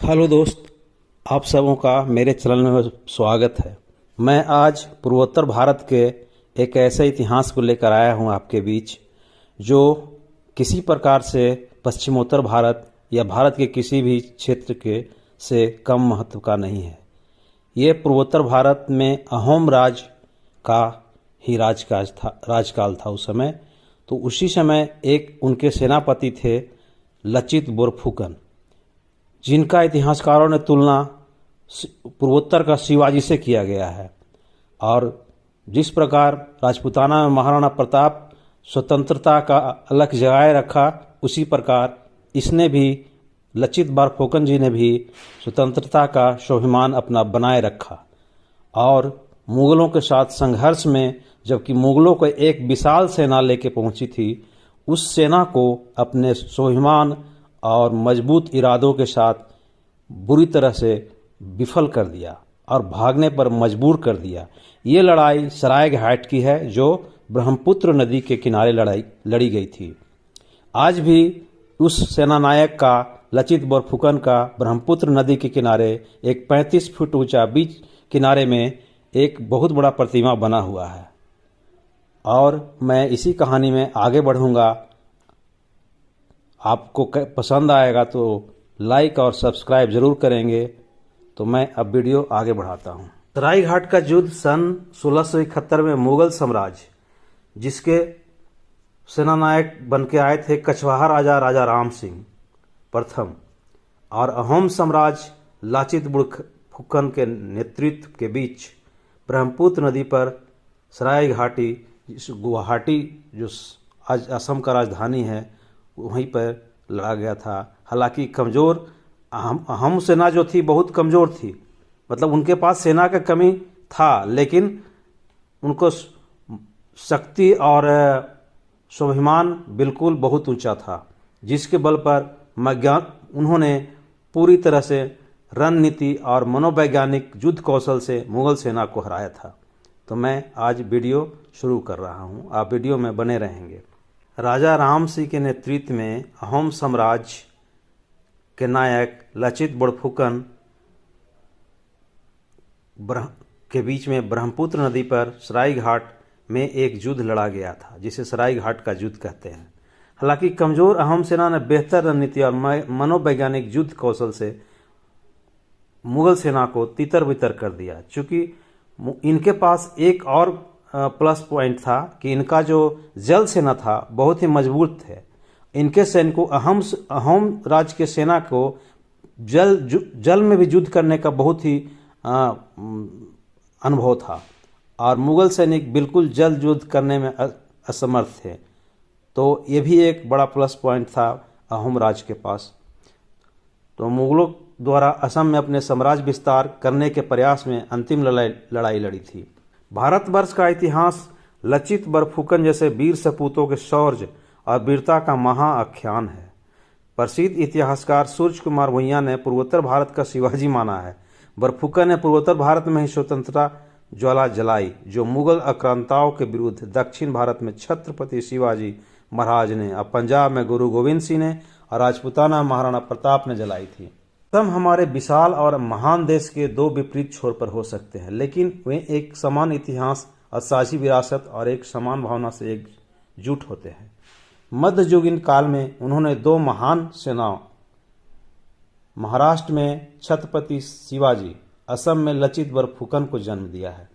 Hello दोस्त, आप सबों का मेरे चैनल में स्वागत है। मैं आज पूर्वोत्तर भारत के एक ऐसे इतिहास को लेकर आया हूं आपके बीच जो किसी प्रकार से पश्चिमोत्तर भारत या भारत के किसी भी क्षेत्र के से कम महत्व का नहीं है। ये पूर्वोत्तर भारत में अहोम राज का ही राजकाल था उस समय। तो उसी समय एक उनके सेनापति थे लचित बोरफुकन, जिनका इतिहासकारों ने तुलना पूर्वोत्तर का शिवाजी से किया गया है। और जिस प्रकार राजपूताना में महाराणा प्रताप स्वतंत्रता का अलग जगाए रखा, उसी प्रकार इसने भी, लचित बोरफुकन जी ने भी स्वतंत्रता का स्वाभिमान अपना बनाए रखा। और मुगलों के साथ संघर्ष में, जबकि मुगलों को एक विशाल सेना लेके पहुंची थी, उस सेना को अपने स्वाभिमान और मजबूत इरादों के साथ बुरी तरह से विफल कर दिया और भागने पर मजबूर कर दिया। ये लड़ाई सरायघाट की है, जो ब्रह्मपुत्र नदी के किनारे लड़ी गई थी। आज भी उस सेनानायक का, लचित बोरफुकन का, ब्रह्मपुत्र नदी के किनारे एक 35 फुट ऊंचा बीच किनारे में एक बहुत बड़ा प्रतिमा बना हुआ है। और मैं इसी कहानी में आगे बढ़ूंगा। आपको पसंद आएगा तो लाइक और सब्सक्राइब जरूर करेंगे। तो मैं अब वीडियो आगे बढ़ाता हूँ। सरायघाट का युद्ध सन 1671 में मुगल साम्राज्य, जिसके सेनानायक बन के आए थे कछवाहा राजा राजा राम सिंह प्रथम, और अहोम साम्राज्य लचित बोरफुकन के नेतृत्व के बीच ब्रह्मपुत्र नदी पर सरायघाटी, गुवाहाटी जो आज असम का राजधानी है, वहीं पर लड़ा गया था। हालांकि कमज़ोर अहम सेना जो थी बहुत कमज़ोर थी, मतलब उनके पास सेना का कमी था, लेकिन उनको शक्ति और स्वाभिमान बिल्कुल बहुत ऊंचा था, जिसके बल पर उन्होंने पूरी तरह से रणनीति और मनोवैज्ञानिक युद्ध कौशल से मुगल सेना को हराया था। तो मैं आज वीडियो शुरू कर रहा हूं, आप वीडियो में बने रहेंगे। राजा राम सिंह के नेतृत्व में अहोम साम्राज्य के नायक लचित बोरफुकन के बीच में ब्रह्मपुत्र नदी पर सरायघाट में एक युद्ध लड़ा गया था, जिसे सरायघाट का युद्ध कहते हैं। हालांकि कमजोर अहोम सेना ने बेहतर रणनीति और मनोवैज्ञानिक युद्ध कौशल से मुगल सेना को तितर बितर कर दिया। चूंकि इनके पास एक और प्लस पॉइंट था कि इनका जो जल सेना था बहुत ही मजबूत थे। इनके सैनिकों अहोम राज्य के सेना को जल में भी युद्ध करने का बहुत ही अनुभव था, और मुगल सैनिक बिल्कुल जल युद्ध करने में असमर्थ थे। तो ये भी एक बड़ा प्लस पॉइंट था अहोम राज्य के पास। तो मुगलों द्वारा असम में अपने साम्राज्य विस्तार करने के प्रयास में अंतिम लड़ाई लड़ी थी। भारतवर्ष का इतिहास लचित बोरफुकन जैसे वीर सपूतों के शौर्य और वीरता का महाआख्यान है। प्रसिद्ध इतिहासकार सूर्य कुमार भुइयां ने पूर्वोत्तर भारत का शिवाजी माना है। बोरफुकन ने पूर्वोत्तर भारत में ही स्वतंत्रता ज्वाला जलाई, जो मुगल आक्रांताओं के विरुद्ध दक्षिण भारत में छत्रपति शिवाजी महाराज ने, और पंजाब में गुरु गोविंद सिंह ने, और राजपूताना महाराणा प्रताप ने जलाई थी। हम हमारे विशाल और महान देश के दो विपरीत छोर पर हो सकते हैं, लेकिन वे एक समान इतिहास और साझी विरासत और एक समान भावना से एकजुट होते हैं। मध्ययुगीन काल में उन्होंने दो महान सेनाओं, महाराष्ट्र में छत्रपति शिवाजी, असम में लचित बोरफुकन को जन्म दिया है।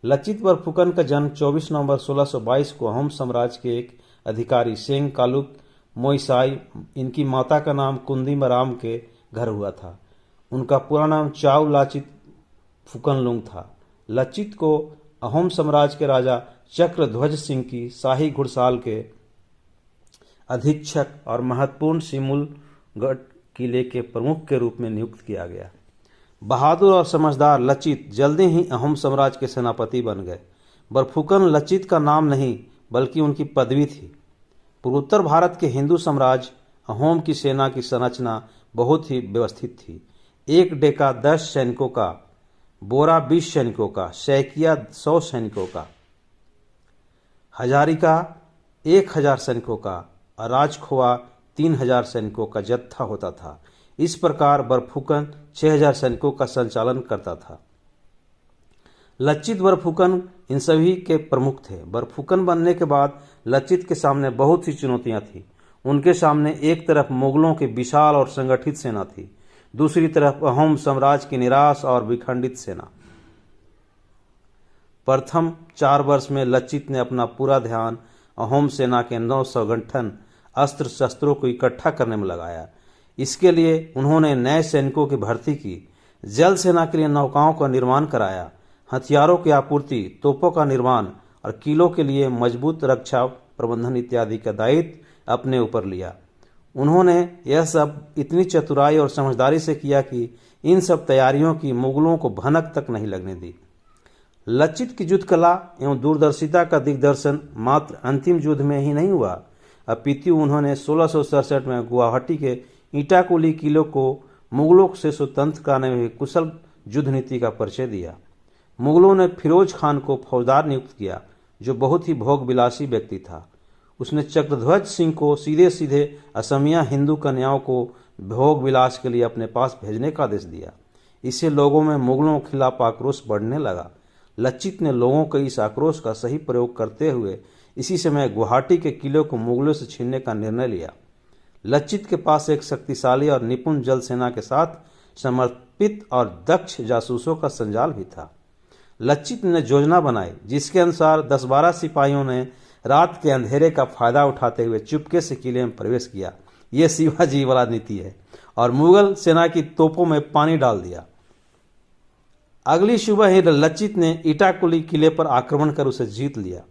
लचित बोरफुकन का जन्म 24 नवंबर 1622 को अहोम साम्राज्य के एक अधिकारी सेंग कालुक मोइसाई, इनकी माता का नाम कुंदीमराम के घर हुआ था। उनका पूरा नाम चाउ लाचित फुकनलुंग था। लचित को अहोम साम्राज्य के राजा चक्रध्वज सिंह की शाही घुड़साल के अधीक्षक और महत्वपूर्ण सिमुलगढ़ किले के प्रमुख के रूप में नियुक्त किया गया। बहादुर और समझदार लचित जल्दी ही अहोम साम्राज्य के सेनापति बन गए। बोरफुकन लचित का नाम नहीं बल्कि उनकी पदवी थी। पूर्वोत्तर भारत के हिंदू साम्राज्य अहोम की सेना की संरचना बहुत ही व्यवस्थित थी। एक डेका 10 सैनिकों का, बोरा 20 सैनिकों का, सैकिया 100 सैनिकों का, हजारिका 1000 सैनिकों का और राजखोआ 3000 सैनिकों का जत्था होता था। इस प्रकार बरफुकन 6000 सैनिकों का संचालन करता था। लचित बरफुकन इन सभी के प्रमुख थे। बरफुकन बनने के बाद लचित के सामने बहुत सी चुनौतियां थी। उनके सामने एक तरफ मुगलों की विशाल और संगठित सेना थी, दूसरी तरफ अहोम साम्राज्य की निराश और विखंडित सेना। प्रथम 4 वर्ष में लचित ने अपना पूरा ध्यान अहोम सेना के 900 गठन अस्त्र शस्त्रों को इकट्ठा करने में लगाया। इसके लिए उन्होंने नए सैनिकों की भर्ती की, जल सेना के लिए नौकाओं का निर्माण कराया, हथियारों की आपूर्ति, तोपों का निर्माण और किलों के लिए मजबूत रक्षा प्रबंधन इत्यादि का दायित्व अपने ऊपर लिया। उन्होंने यह सब इतनी चतुराई और समझदारी से किया कि इन सब तैयारियों की मुगलों को भनक तक नहीं लगने दी। लचित की युद्ध कला एवं दूरदर्शिता का दिग्दर्शन मात्र अंतिम युद्ध में ही नहीं हुआ, अपितु उन्होंने 1667 में गुवाहाटी के ईटाकुली किले को मुगलों से स्वतंत्र कराने में कुशल युद्ध नीति का परिचय दिया। मुगलों ने फिरोज खान को फौजदार नियुक्त किया, जो बहुत ही भोग विलासी व्यक्ति था। उसने चक्रध्वज सिंह को सीधे सीधे असमिया हिंदू कन्याओं को भोग विलास के लिए अपने पास भेजने का आदेश दिया। इससे लोगों में मुगलों के खिलाफ आक्रोश बढ़ने लगा। लचित ने लोगों के इस आक्रोश का सही प्रयोग करते हुए इसी समय गुवाहाटी के किले को मुगलों से छीनने का निर्णय लिया। लचित के पास एक शक्तिशाली और निपुण जल सेना के साथ समर्पित और दक्ष जासूसों का संजाल भी था। लचित ने योजना बनाई, जिसके अनुसार 10-12 सिपाहियों ने रात के अंधेरे का फायदा उठाते हुए चुपके से किले में प्रवेश किया। यह शिवाजी वाला नीति है, और मुगल सेना की तोपों में पानी डाल दिया। अगली सुबह ही लचित ने ईटाकुली किले पर आक्रमण कर उसे जीत लिया।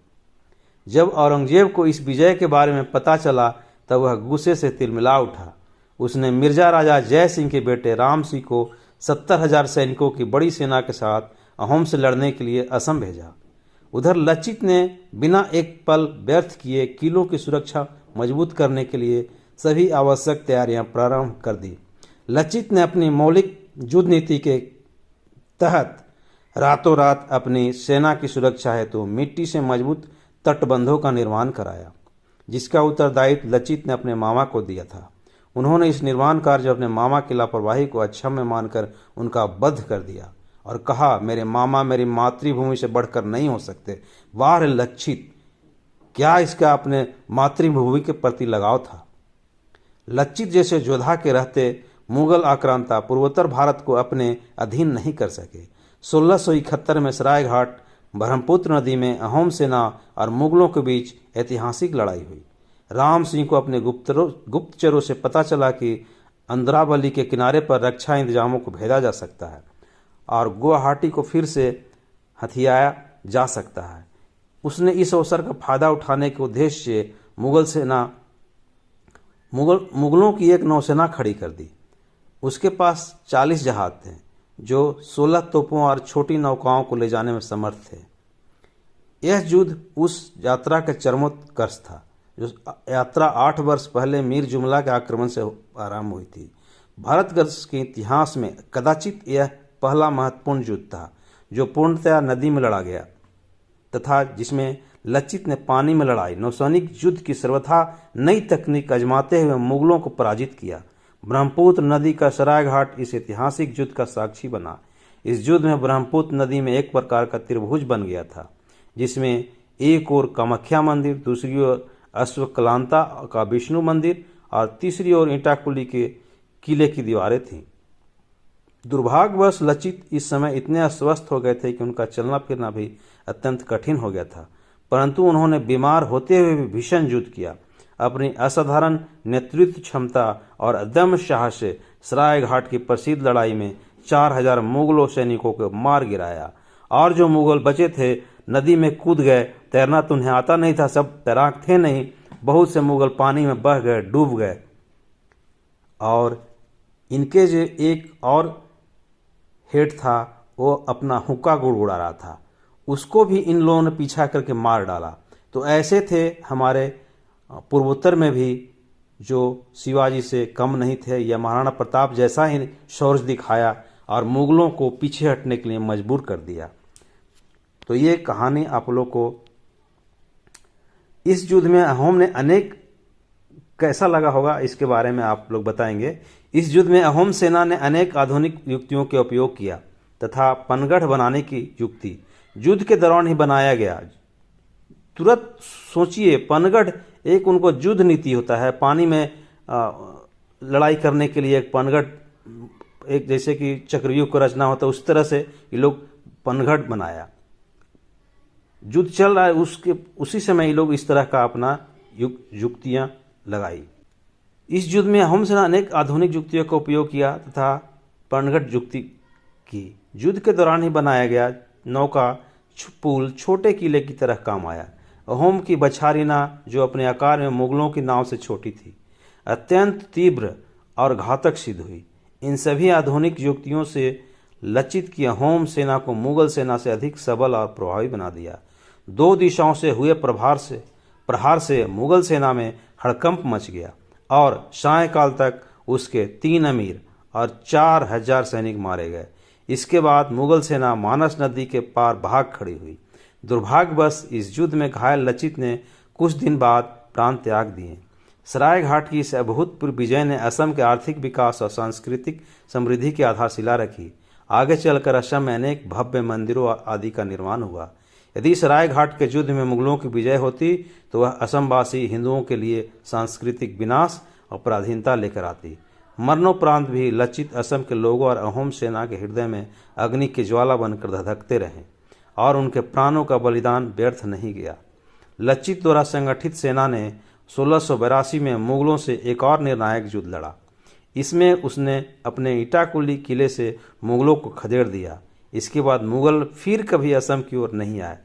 जब औरंगजेब को इस विजय के बारे में पता चला तब वह गुस्से से तिलमिला उठा। उसने मिर्जा राजा जय सिंह के बेटे राम सिंह को 70,000 सैनिकों की बड़ी सेना के साथ अहोम से लड़ने के लिए असम भेजा। उधर लचित ने बिना एक पल व्यर्थ किए किलों की सुरक्षा मजबूत करने के लिए सभी आवश्यक तैयारियां प्रारंभ कर दी। लचित ने अपनी मौलिक युद्ध नीति के तहत रातों रात अपनी सेना की सुरक्षा हेतु मिट्टी से मजबूत तटबंधों का निर्माण कराया, जिसका उत्तरदायित्व लचित ने अपने मामा को दिया था। उन्होंने इस निर्माण कार्य अपने मामा की लापरवाही को अक्षम्य मानकर उनका वध कर दिया और कहा, मेरे मामा मेरी मातृभूमि से बढ़कर नहीं हो सकते। वाह रे लचित, क्या इसका अपने मातृभूमि के प्रति लगाव था। लचित जैसे योद्धा के रहते मुगल आक्रांता पूर्वोत्तर भारत को अपने अधीन नहीं कर सके। 1671 में सरायघाट ब्रह्मपुत्र नदी में अहोम सेना और मुगलों के बीच ऐतिहासिक लड़ाई हुई। राम सिंह को अपने गुप्तचरों से पता चला कि अंद्रावली के किनारे पर रक्षा इंतजामों को भेजा जा सकता है और गुवाहाटी को फिर से हथियाया जा सकता है। उसने इस अवसर का फायदा उठाने के उद्देश्य से मुगलों की एक नौसेना खड़ी कर दी। उसके पास 40 जहाज थे, जो 16 तोपों और छोटी नौकाओं को ले जाने में समर्थ थे। यह युद्ध उस यात्रा का चरमोत्कर्ष था, जो यात्रा 8 वर्ष पहले मीर जुमला के आक्रमण से आरंभ हुई थी। भारतवर्ष के इतिहास में कदाचित यह पहला महत्वपूर्ण युद्ध था जो पूर्णतया नदी में लड़ा गया तथा जिसमें लचित ने पानी में लड़ाई नौसैनिक युद्ध की सर्वथा नई तकनीक आजमाते हुए मुगलों को पराजित किया। ब्रह्मपुत्र नदी का सरायघाट इस ऐतिहासिक युद्ध का साक्षी बना। इस युद्ध में ब्रह्मपुत्र नदी में एक प्रकार का त्रिभुज बन गया था, जिसमें एक ओर कामाख्या मंदिर, दूसरी ओर अश्वक्लांता का विष्णु मंदिर और तीसरी ओर ईटाकुली के किले की दीवारें थीं। दुर्भाग्यवश लचित इस समय इतने अस्वस्थ हो गए थे कि उनका चलना फिरना भी अत्यंत कठिन हो गया था, परंतु उन्होंने बीमार होते हुए भी भीषण युद्ध किया। अपनी असाधारण नेतृत्व क्षमता और अदम्य साहस से सरायघाट की प्रसिद्ध लड़ाई में 4000 मुगलों सैनिकों को मार गिराया और जो मुगल बचे थे नदी में कूद गए। तैरना तो उन्हें आता नहीं था, सब तैराक थे नहीं। बहुत से मुगल पानी में बह गए, डूब गए। और इनके जो एक और हेड था वो अपना हुक्का गुड़गुड़ा रहा था, उसको भी इन लोगों ने पीछा करके मार डाला। तो ऐसे थे हमारे पूर्वोत्तर में भी जो शिवाजी से कम नहीं थे या महाराणा प्रताप जैसा ही शौर्य दिखाया और मुगलों को पीछे हटने के लिए मजबूर कर दिया। तो ये कहानी आप लोग को इस युद्ध में अहोम ने अनेक कैसा लगा होगा इसके बारे में आप लोग बताएंगे। इस युद्ध में अहोम सेना ने अनेक आधुनिक युक्तियों का उपयोग किया तथा पनगढ़ बनाने की युक्ति युद्ध के दौरान ही बनाया गया। तुरंत सोचिए, पनगढ़ एक उनको युद्ध नीति होता है, पानी में लड़ाई करने के लिए एक पनगढ़, एक जैसे कि चक्रव्यूह को रचना होता है उस तरह से ये लोग पनगढ़ बनाया। युद्ध चल रहा है, उसी समय ये लोग इस तरह का अपना युक्तियां लगाई। इस युद्ध में अहोम सेना अनेक आधुनिक युक्तियों का उपयोग किया तथा पनगढ़ युक्ति की युद्ध के दौरान ही बनाया गया नौका पुल छोटे किले की तरह काम आया। अहोम की बछारी नाव, जो अपने आकार में मुगलों की नाव से छोटी थी, अत्यंत तीव्र और घातक सिद्ध हुई। इन सभी आधुनिक युक्तियों से लचित की अहोम सेना को मुगल सेना से अधिक सबल और प्रभावी बना दिया। दो दिशाओं से हुए प्रहार से मुगल सेना में हड़कंप मच गया और सायंकाल तक उसके 3 अमीर और 4000 सैनिक मारे गए। इसके बाद मुगल सेना मानस नदी के पार भाग खड़ी हुई। दुर्भाग्यवश इस युद्ध में घायल लचित ने कुछ दिन बाद प्राण त्याग दिए। सरायघाट की इस अभूतपूर्व विजय ने असम के आर्थिक विकास और सांस्कृतिक समृद्धि की आधारशिला रखी। आगे चलकर असम में अनेक भव्य मंदिरों आदि का निर्माण हुआ। यदि सरायघाट के युद्ध में मुगलों की विजय होती तो वह असमवासी हिंदुओं के लिए सांस्कृतिक विनाश और पराधीनता लेकर आती। मरणोपरांत भी लचित असम के लोगों और अहोम सेना के हृदय में अग्नि की ज्वाला बनकर धधकते रहे और उनके प्राणों का बलिदान व्यर्थ नहीं गया। लचित द्वारा संगठित सेना ने 1682 में मुगलों से एक और निर्णायक युद्ध लड़ा। इसमें उसने अपने इटाकुली किले से मुगलों को खदेड़ दिया। इसके बाद मुगल फिर कभी असम की ओर नहीं आए।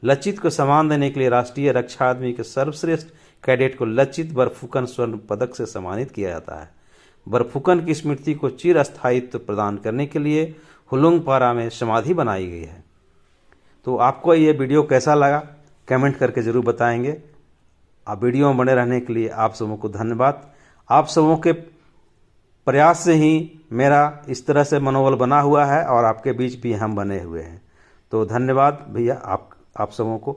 लचित को सम्मान देने के लिए राष्ट्रीय रक्षा अकादमी के सर्वश्रेष्ठ कैडेट को लचित बरफुकन स्वर्ण पदक से सम्मानित किया जाता है। बरफुकन की स्मृति को चिर स्थायित्व प्रदान करने के लिए हुलुंगपारा में समाधि बनाई गई है। तो आपको ये वीडियो कैसा लगा कमेंट करके ज़रूर बताएंगे। आप वीडियो में बने रहने के लिए आप सबों को धन्यवाद। आप सबों के प्रयास से ही मेरा इस तरह से मनोबल बना हुआ है और आपके बीच भी हम बने हुए हैं। तो धन्यवाद भैया आप सबों को।